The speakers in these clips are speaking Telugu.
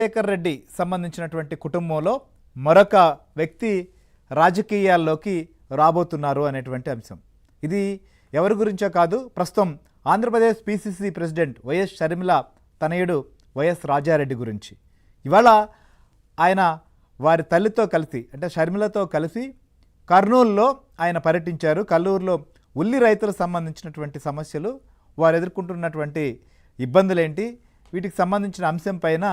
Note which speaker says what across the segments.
Speaker 1: శేఖర్ రెడ్డి సంబంధించినటువంటి కుటుంబంలో మరొక వ్యక్తి రాజకీయాల్లోకి రాబోతున్నారు అనేటువంటి అంశం. ఇది ఎవరి గురించో కాదు, ప్రస్తుతం Andhra Pradesh PCC president YS Sharmila తనయుడు వైఎస్ రాజారెడ్డి గురించి. ఇవాళ ఆయన వారి తల్లితో కలిసి అంటే షర్మిలతో కలిసి కర్నూలులో ఆయన పర్యటించారు. కర్నూలులో ఉల్లి రైతులకు సంబంధించినటువంటి సమస్యలు, వారు ఎదుర్కొంటున్నటువంటి ఇబ్బందులేంటి, వీటికి సంబంధించిన అంశం పైన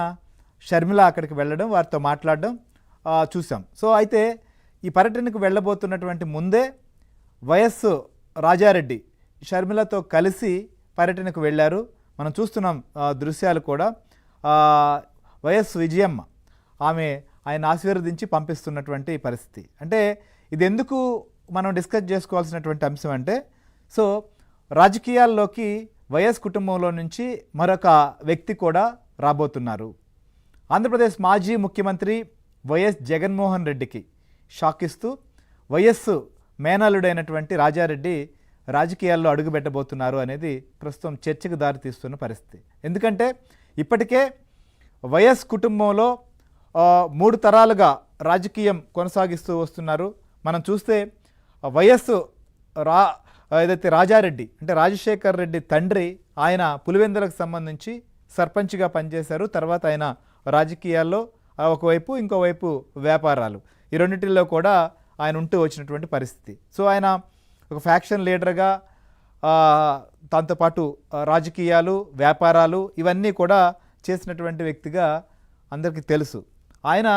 Speaker 1: షర్మిల అక్కడికి వెళ్ళడం, వారితో మాట్లాడడం చూసాం. సో అయితే ఈ పర్యటనకు వెళ్ళబోతున్నటువంటి ముందే వైఎస్ రాజారెడ్డి షర్మిలతో కలిసి పర్యటనకు వెళ్ళారు. మనం చూస్తున్నాం దృశ్యాలు కూడా. వైఎస్ విజయమ్మ ఆయన ఆశీర్వదించి పంపిస్తున్నటువంటి పరిస్థితి. అంటే ఇది ఎందుకు మనం డిస్కస్ చేసుకోవాల్సినటువంటి అంశం అంటే, సో రాజకీయాల్లోకి వైఎస్ కుటుంబంలో నుంచి మరొక వ్యక్తి కూడా రాబోతున్నారు. ఆంధ్రప్రదేశ్ మాజీ ముఖ్యమంత్రి వైఎస్ జగన్మోహన్ రెడ్డికి షాక్ ఇస్తూ వైఎస్ మేనల్లుడైనటువంటి రాజారెడ్డి రాజకీయాల్లో అడుగుపెట్టబోతున్నారు అనేది ప్రస్తుతం చర్చకు దారితీస్తున్న పరిస్థితి. ఎందుకంటే ఇప్పటికే వైఎస్ కుటుంబంలో 3 తరాలుగా రాజకీయం కొనసాగిస్తూ వస్తున్నారు. మనం చూస్తే వైఎస్ ఏదైతే రాజారెడ్డి అంటే రాజశేఖర్ రెడ్డి తండ్రి, ఆయన పులివెందులకు సంబంధించి సర్పంచ్గా పనిచేశారు. తర్వాత ఆయన రాజకీయాల్లో ఒకవైపు ఇంకోవైపు వ్యాపారాలు, ఈ రెండింటిల్లో కూడా ఆయన ఉంటూ వచ్చినటువంటి పరిస్థితి. సో ఆయన ఒక ఫ్యాక్షన్ లీడర్గా, దాంతోపాటు రాజకీయాలు, వ్యాపారాలు ఇవన్నీ కూడా చేసినటువంటి వ్యక్తిగా అందరికీ తెలుసు. ఆయన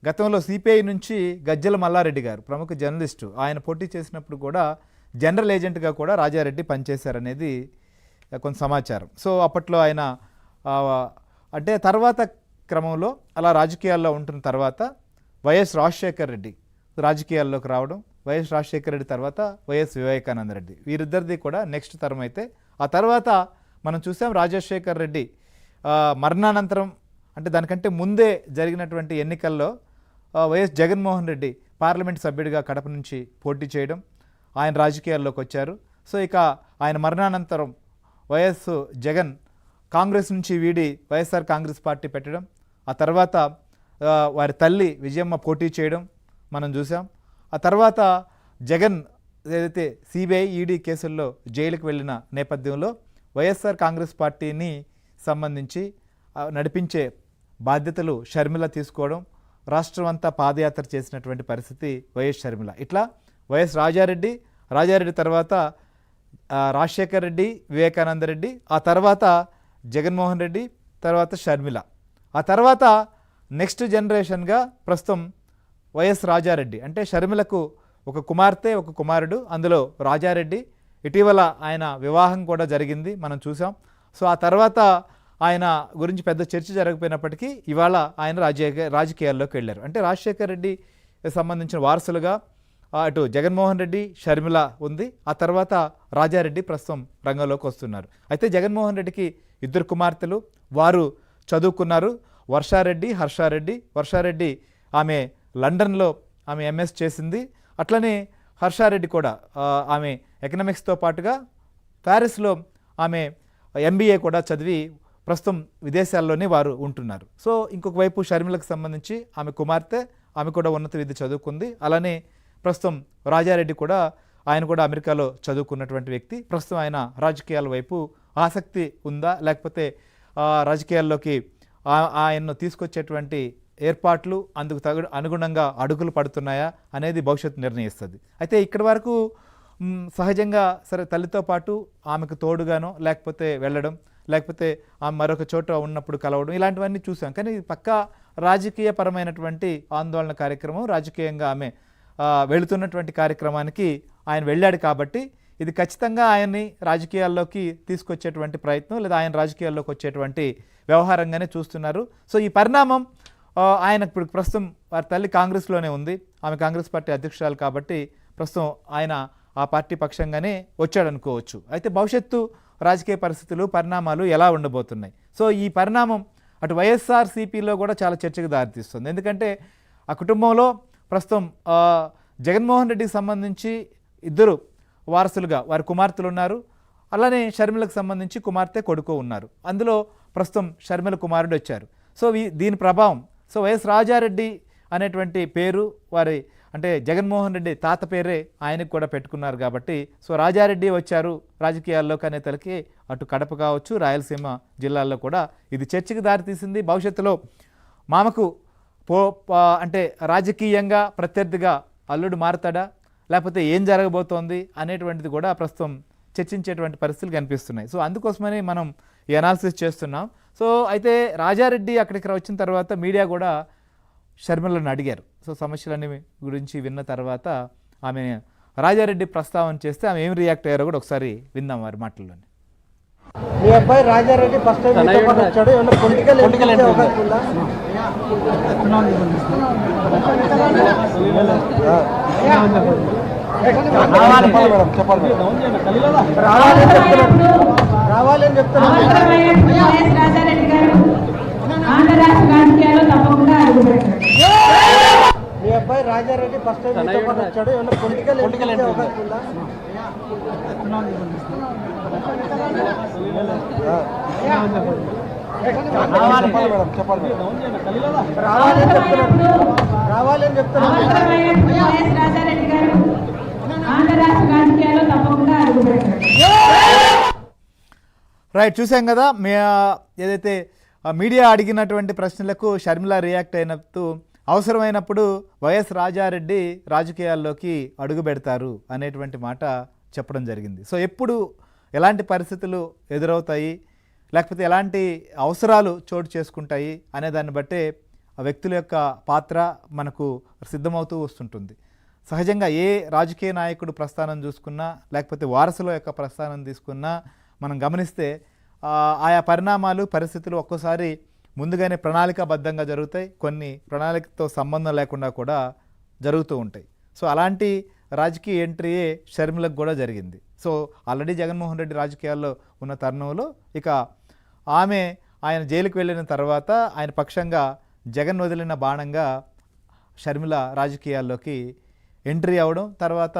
Speaker 1: గతంలో సిపిఐ నుంచి గజ్జల మల్లారెడ్డి గారు, ప్రముఖ జర్నలిస్టు, ఆయన పోటీ చేసినప్పుడు కూడా జనరల్ ఏజెంట్గా కూడా రాజారెడ్డి పనిచేశారనేది కొంత సమాచారం. సో అప్పట్లో ఆయన అంటే తర్వాత క్రమంలో అలా రాజకీయాల్లో ఉంటున్న తర్వాత వైఎస్ రాజశేఖర్ రెడ్డి రాజకీయాల్లోకి రావడం, వైఎస్ రాజశేఖర రెడ్డి తర్వాత వైఎస్ వివేకానంద రెడ్డి, వీరిద్దరిది కూడా నెక్స్ట్ తరం. అయితే ఆ తర్వాత మనం చూసాం రాజశేఖర్ రెడ్డి మరణానంతరం అంటే దానికంటే ముందే జరిగినటువంటి ఎన్నికల్లో వైఎస్ జగన్మోహన్ రెడ్డి పార్లమెంట్ సభ్యుడిగా కడప నుంచి పోటీ చేయడం, ఆయన రాజకీయాల్లోకి వచ్చారు. సో ఇక ఆయన మరణానంతరం వైఎస్ జగన్ కాంగ్రెస్ నుంచి వీడి వైఎస్ఆర్ కాంగ్రెస్ పార్టీ పెట్టడం, ఆ తర్వాత వారి తల్లి విజయమ్మ పోటీ చేయడం మనం చూసాం. ఆ తర్వాత జగన్ ఏదైతే సిబిఐ ఈడీ కేసుల్లో జైలుకు వెళ్ళిన నేపథ్యంలో వైఎస్ఆర్ కాంగ్రెస్ పార్టీని సంబంధించి నడిపించే బాధ్యతలు షర్మిల తీసుకోవడం, రాష్ట్రం అంతా పాదయాత్ర చేసినటువంటి పరిస్థితి వైఎస్ షర్మిల. ఇట్లా వైఎస్ రాజారెడ్డి తర్వాత రాజశేఖర్ రెడ్డి, వివేకానంద రెడ్డి, ఆ తర్వాత జగన్మోహన్ రెడ్డి, తర్వాత షర్మిల, ఆ తర్వాత నెక్స్ట్ జనరేషన్గా ప్రస్తుతం వైఎస్ రాజారెడ్డి. అంటే షర్మిలకు ఒక కుమార్తె, ఒక కుమారుడు, అందులో రాజారెడ్డి. ఇటీవల ఆయన వివాహం కూడా జరిగింది, మనం చూసాం. సో ఆ తర్వాత ఆయన గురించి పెద్ద చర్చ జరగకపోయినప్పటికీ ఇవాళ ఆయన రాజకీయాల్లోకి వెళ్ళారు. అంటే రాజశేఖర్ రెడ్డి సంబంధించిన వారసులుగా అటు జగన్మోహన్ రెడ్డి, షర్మిల ఉంది, ఆ తర్వాత రాజారెడ్డి ప్రస్తుతం రంగంలోకి వస్తున్నారు. అయితే జగన్మోహన్ రెడ్డికి 2 కుమార్తెలు, వారు చదువుకున్నారు. వర్షారెడ్డి, హర్షారెడ్డి. వర్షారెడ్డి ఆమె లండన్లో ఆమె ఎంఎస్ చేసింది. అట్లనే హర్షారెడ్డి కూడా ఆమె ఎకనామిక్స్తో పాటుగా ప్యారిస్లో ఆమె ఎంబీఏ కూడా చదివి ప్రస్తుతం విదేశాల్లోనే వారు ఉంటున్నారు. సో ఇంకొక వైపు షర్మిలకు సంబంధించి ఆమె కుమార్తె, ఆమె కూడా ఉన్నత విద్య చదువుకుంది. అలానే ప్రస్తుతం రాజారెడ్డి కూడా, ఆయన కూడా అమెరికాలో చదువుకున్నటువంటి వ్యక్తి. ప్రస్తుతం ఆయన రాజకీయాల వైపు ఆసక్తి ఉందా, లేకపోతే రాజకీయాల్లోకి ఆయన్ను తీసుకొచ్చేటువంటి ఏర్పాట్లు అందుకు అనుగుణంగా అడుగులు పడుతున్నాయా అనేది భవిష్యత్తు నిర్ణయిస్తుంది. అయితే ఇక్కడి వరకు సహజంగా సరే తల్లితో పాటు ఆమెకు తోడుగానో లేకపోతే వెళ్ళడం, లేకపోతే ఆమె మరొక చోట ఉన్నప్పుడు కలవడం, ఇలాంటివన్నీ చూసాం. కానీ పక్కా రాజకీయపరమైనటువంటి ఆందోళన కార్యక్రమం, రాజకీయంగా ఆమె వెళుతున్నటువంటి కార్యక్రమానికి ఆయన వెళ్ళాడు. కాబట్టి ఇది ఖచ్చితంగా ఆయన్ని రాజకీయాల్లోకి తీసుకొచ్చేటువంటి ప్రయత్నం, లేదా ఆయన రాజకీయాల్లోకి వచ్చేటువంటి వ్యవహారంగానే చూస్తున్నారు. సో ఈ పరిణామం ఆయన ఇప్పుడు ప్రస్తుతం వారి తల్లి కాంగ్రెస్లోనే ఉంది, ఆమె కాంగ్రెస్ పార్టీ అధ్యక్షురాలు కాబట్టి ప్రస్తుతం ఆయన ఆ పార్టీ పక్షంగానే వచ్చాడనుకోవచ్చు. అయితే భవిష్యత్తు రాజకీయ పరిస్థితులు, పరిణామాలు ఎలా ఉండబోతున్నాయి? సో ఈ పరిణామం అటు వైఎస్ఆర్సీపీలో కూడా చాలా చర్చకు దారితీస్తుంది. ఎందుకంటే ఆ కుటుంబంలో ప్రస్తుతం జగన్మోహన్ రెడ్డికి సంబంధించి 2 వారసులుగా వారి కుమార్తెలు ఉన్నారు. అలానే షర్మిలకు సంబంధించి కుమార్తె, కొడుకు ఉన్నారు. అందులో ప్రస్తుతం షర్మిల కుమారుడు వచ్చారు. సో దీని ప్రభావం సో వైఎస్ రాజారెడ్డి అనేటువంటి పేరు వారి అంటే జగన్మోహన్ రెడ్డి తాత పేరే ఆయనకు కూడా పెట్టుకున్నారు కాబట్టి సో రాజారెడ్డి వచ్చారు రాజకీయాల్లోకి అనే తలకి అటు కడప కావచ్చు రాయలసీమ జిల్లాల్లో కూడా ఇది చర్చకి దారితీసింది. భవిష్యత్తులో మామకు అంటే రాజకీయంగా ప్రత్యర్థిగా అల్లుడు మారుతాడా లేకపోతే ఏం జరగబోతోంది అనేటువంటిది కూడా ప్రస్తుతం చర్చించేటువంటి పరిస్థితులు కనిపిస్తున్నాయి. సో అందుకోసమని మనం ఈ అనాలిసిస్ చేస్తున్నాం. సో అయితే రాజారెడ్డి అక్కడికి వచ్చిన తర్వాత మీడియా కూడా షర్మిలను అడిగారు. సో సమస్యలన్నీ గురించి విన్న తర్వాత ఆమె రాజారెడ్డి ప్రస్తావన చేస్తే ఆమె ఏం రియాక్ట్ అయ్యారో కూడా ఒకసారి విందాం వారి మాటల్లోనే.
Speaker 2: మీ అబ్బాయి రాజారెడ్డి ఫస్ట్ టైం వచ్చాడు, ఏమన్నా పొలిటికల్ అవకాశం ఉందా? చెప్పాలి రావాలని చెప్తున్నారు. మీ అబ్బాయి రాజారెడ్డి ఫస్ట్ టైం వచ్చాడు, ఏమన్నా పొలిటికల్ అవకాశం ఉందా? చెప్పాలి రావాలని చెప్తున్నారు.
Speaker 1: రైట్, చూసాం కదా ఏదైతే మీడియా అడిగినటువంటి ప్రశ్నలకు షర్మిల రియాక్ట్ అయినప్పుడు అవసరమైనప్పుడు వైఎస్ రాజారెడ్డి రాజకీయాల్లోకి అడుగు పెడతారు అనేటువంటి మాట చెప్పడం జరిగింది. సో ఎప్పుడు ఎలాంటి పరిస్థితులు ఎదురవుతాయి లేకపోతే ఎలాంటి అవసరాలు చోటు చేసుకుంటాయి అనే దాన్ని బట్టే ఆ వ్యక్తుల యొక్క పాత్ర మనకు సిద్ధమవుతూ వస్తుంటుంది. సహజంగా ఏ రాజకీయ నాయకుడు ప్రస్థానం చూసుకున్నా లేకపోతే వారసుల యొక్క ప్రస్థానం తీసుకున్నా మనం గమనిస్తే ఆయా పరిణామాలు పరిస్థితులు ఒక్కోసారి ముందుగానే ప్రణాళికాబద్ధంగా జరుగుతాయి, కొన్ని ప్రణాళికతో సంబంధం లేకుండా కూడా జరుగుతూ ఉంటాయి. సో అలాంటి రాజకీయ ఎంట్రీయే షర్మిలకు కూడా జరిగింది. సో ఆల్రెడీ జగన్మోహన్ రెడ్డి రాజకీయాల్లో ఉన్న తరుణంలో ఇక ఆయన జైలుకు వెళ్ళిన తర్వాత ఆయన పక్షంగా జగన్ వదిలిన బాణంగా షర్మిల రాజకీయాల్లోకి ఎంట్రీ అవ్వడం, తర్వాత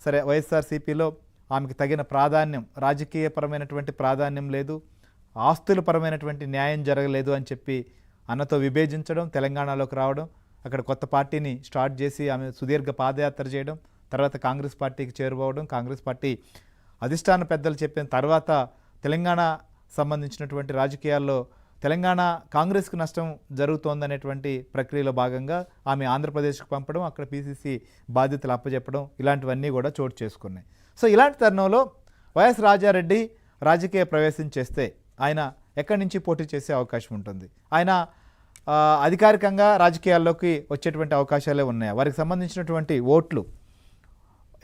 Speaker 1: సరే వైఎస్ఆర్సీపీలో ఆమెకు తగిన ప్రాధాన్యం రాజకీయపరమైనటువంటి ప్రాధాన్యం లేదు, ఆస్తులపరమైనటువంటి న్యాయం జరగలేదు అని చెప్పి అన్నతో విభేజించడం, తెలంగాణలోకి రావడం, అక్కడ కొత్త పార్టీని స్టార్ట్ చేసి ఆమె సుదీర్ఘ పాదయాత్ర చేయడం, తర్వాత కాంగ్రెస్ పార్టీకి చేరుకోవడం, కాంగ్రెస్ పార్టీ అధిష్టాన పెద్దలు చెప్పిన తర్వాత తెలంగాణ సంబంధించినటువంటి రాజకీయాల్లో తెలంగాణ కాంగ్రెస్కు నష్టం జరుగుతోందనేటువంటి ప్రక్రియలో భాగంగా ఆమె ఆంధ్రప్రదేశ్కు పంపడం, అక్కడ పీసీసీ బాధ్యతలు అప్పచెప్పడం, ఇలాంటివన్నీ కూడా చోటు చేసుకున్నాయి. సో ఇలాంటి తరుణంలో వైఎస్ రాజారెడ్డి రాజకీయ ప్రవేశం చేస్తే ఆయన ఎక్కడి నుంచి పోటీ చేసే అవకాశం ఉంటుంది? ఆయన అధికారికంగా రాజకీయాల్లోకి వచ్చేటువంటి అవకాశాలే ఉన్నాయా? వారికి సంబంధించినటువంటి ఓట్లు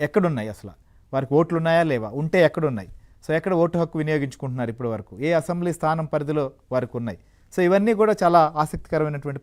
Speaker 1: ఎక్కడున్నాయి? అసలు వారికి ఓట్లు ఉన్నాయా లేవా? ఉంటే ఎక్కడున్నాయి? సో ఎక్కడ ఓటు హక్కు వినియోగించుకుంటున్నారు ఇప్పటి వరకు? ఏ అసెంబ్లీ స్థానం పరిధిలో వారికి ఉన్నాయి? సో ఇవన్నీ కూడా చాలా ఆసక్తికరమైనటువంటి